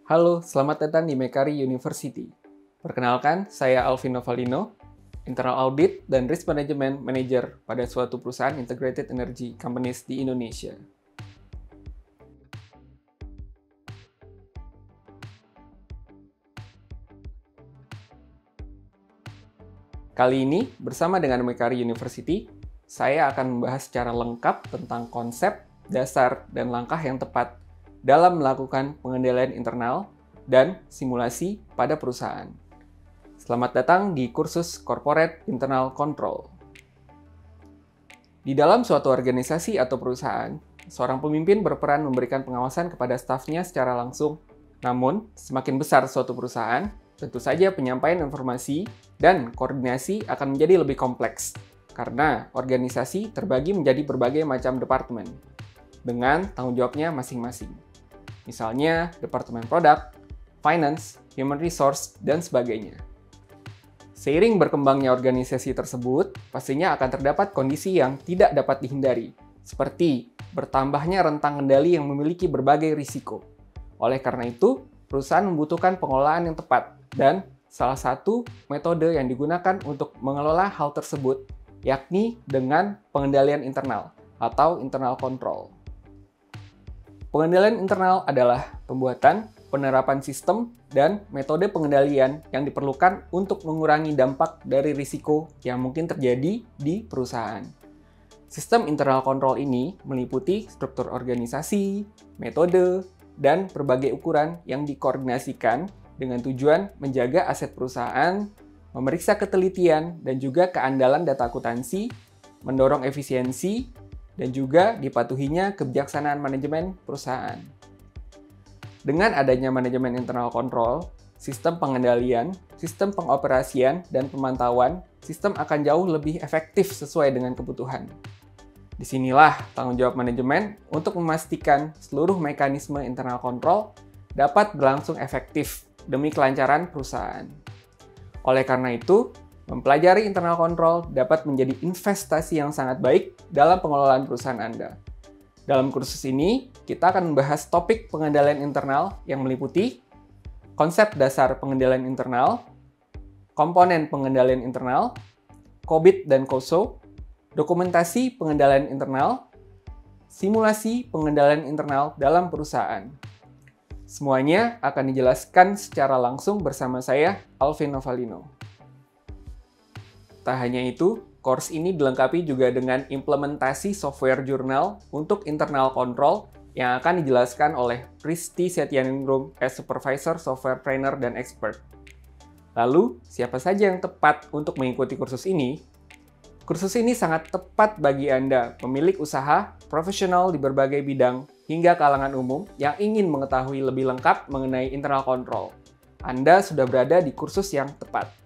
Halo, selamat datang di Mekari University. Perkenalkan, saya Alvino Valino, Internal Audit dan Risk Management Manager pada suatu perusahaan Integrated Energy Companies di Indonesia. Kali ini, bersama dengan Mekari University, saya akan membahas secara lengkap tentang konsep, dasar, dan langkah yang tepat dalam melakukan pengendalian internal dan simulasi pada perusahaan. Selamat datang di kursus Corporate Internal Control. Di dalam suatu organisasi atau perusahaan, seorang pemimpin berperan memberikan pengawasan kepada stafnya secara langsung. Namun, semakin besar suatu perusahaan, tentu saja penyampaian informasi dan koordinasi akan menjadi lebih kompleks, karena organisasi terbagi menjadi berbagai macam departemen, dengan tanggung jawabnya masing-masing. Misalnya, Departemen Produk, Finance, Human Resource, dan sebagainya. Seiring berkembangnya organisasi tersebut, pastinya akan terdapat kondisi yang tidak dapat dihindari, seperti bertambahnya rentang kendali yang memiliki berbagai risiko. Oleh karena itu, perusahaan membutuhkan pengelolaan yang tepat, dan salah satu metode yang digunakan untuk mengelola hal tersebut, yakni dengan pengendalian internal atau internal control. Pengendalian internal adalah pembuatan, penerapan sistem, dan metode pengendalian yang diperlukan untuk mengurangi dampak dari risiko yang mungkin terjadi di perusahaan. Sistem internal control ini meliputi struktur organisasi, metode, dan berbagai ukuran yang dikoordinasikan dengan tujuan menjaga aset perusahaan, memeriksa ketelitian dan juga keandalan data akuntansi, mendorong efisiensi, dan juga dipatuhinya kebijaksanaan manajemen perusahaan. Dengan adanya manajemen internal control, sistem pengendalian, sistem pengoperasian, dan pemantauan, sistem akan jauh lebih efektif sesuai dengan kebutuhan. Disinilah tanggung jawab manajemen untuk memastikan seluruh mekanisme internal control dapat berlangsung efektif demi kelancaran perusahaan. Oleh karena itu, mempelajari internal control dapat menjadi investasi yang sangat baik dalam pengelolaan perusahaan Anda. Dalam kursus ini, kita akan membahas topik pengendalian internal yang meliputi konsep dasar pengendalian internal, komponen pengendalian internal, COBIT dan COSO, dokumentasi pengendalian internal, simulasi pengendalian internal dalam perusahaan. Semuanya akan dijelaskan secara langsung bersama saya, Alvino Valino. Tak hanya itu, course ini dilengkapi juga dengan implementasi software jurnal untuk internal control yang akan dijelaskan oleh Pristi Setyaningrum as Supervisor, Software Trainer, dan Expert. Lalu, siapa saja yang tepat untuk mengikuti kursus ini? Kursus ini sangat tepat bagi Anda, pemilik usaha, profesional di berbagai bidang, hingga kalangan umum yang ingin mengetahui lebih lengkap mengenai internal control. Anda sudah berada di kursus yang tepat.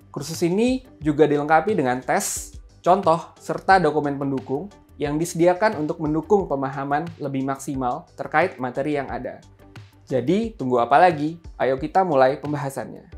Kursus ini juga dilengkapi dengan tes, contoh, serta dokumen pendukung yang disediakan untuk mendukung pemahaman lebih maksimal terkait materi yang ada. Jadi, tunggu apa lagi? Ayo kita mulai pembahasannya.